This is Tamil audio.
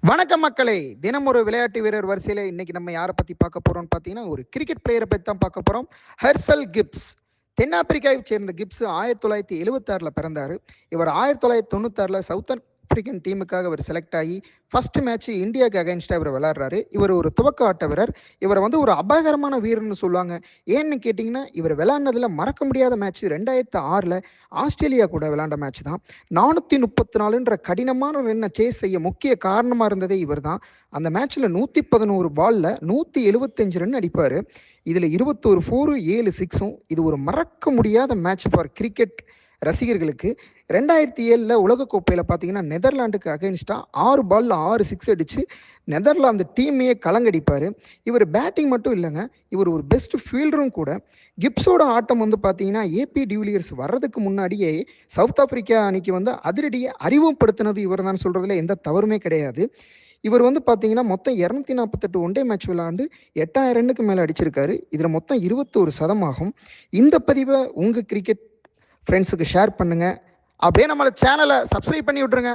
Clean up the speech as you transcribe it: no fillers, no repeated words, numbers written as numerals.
வணக்கம் மக்களே. தினம் ஒரு விளையாட்டு வீரர் வரிசையில் இன்னைக்கு நம்ம யாரை பற்றி பார்க்க போகிறோம்னு பார்த்தீங்கன்னா, ஒரு கிரிக்கெட் பிளேயரை பற்றி தான் பார்க்க போகிறோம். Herschel Gibbs. தென்னாப்பிரிக்காவை சேர்ந்த கிப்ஸ் 1976 பிறந்தார். இவர் 1996 சவுத் ஆப்பிரிக்கன் டீமுக்காக அவர் செலக்ட் ஆகி ஃபர்ஸ்ட் மேட்ச் இந்தியாவுக்கு அகைன்ஸ்டாக இவர் விளையாடுறாரு. இவர் ஒரு துவக்க ஆட்ட வீரர். இவர் ஒரு அபாயகரமான வீரர்னு சொல்லுவாங்க. ஏன்னு கேட்டிங்கன்னா, இவர் விளையாடினதில் மறக்க முடியாத மேட்ச் 2006 ஆஸ்திரேலியா கூட விளையாண்ட மேட்ச் தான். 434ன்ற கடினமான ரன்னை சேஸ் செய்ய முக்கிய காரணமாக இருந்ததே இவர் தான். அந்த மேட்ச்சில் 111 பாலில் 175 ரன் அடிப்பார். இதில் 21 4 7 6. இது ஒரு மறக்க முடியாத மேட்ச் ஃபார் கிரிக்கெட் ரசிகர்களுக்கு. 2007 உலகக்கோப்பையில் பார்த்தீங்கன்னா, நெதர்லாண்டுக்கு அகைன்ஸ்டாக 6 பாலில் 6 6 அடித்து நெதர்லாந்து டீமையே கலங்கடிப்பார். இவர் பேட்டிங் மட்டும் இல்லைங்க, இவர் ஒரு பெஸ்ட் ஃபீல்டரும் கூட. கிப்ஸோட ஆட்டம் பார்த்தீங்கன்னா, ஏபி டிவிலியர்ஸ் வர்றதுக்கு முன்னாடியே சவுத் ஆப்பிரிக்கா அணிக்கு அதிரடியை அறிமுகப்படுத்தினது இவர் தான் சொல்கிறதுல எந்த தவறுமே கிடையாது. இவர் பார்த்தீங்கன்னா, மொத்தம் 248 ஒன் டே மேட்ச் விளையாண்டு 8000 ரன்னுக்கு மேலே அடிச்சிருக்காரு. இதில் மொத்தம் 21% ஆகும். இந்த பதிவை உங்கள் கிரிக்கெட் ஃப்ரெண்ட்ஸுக்கு ஷேர் பண்ணுங்கள். அப்படியே நம்மளோட சேனலை சப்ஸ்கிரைப் பண்ணி விட்ருங்க.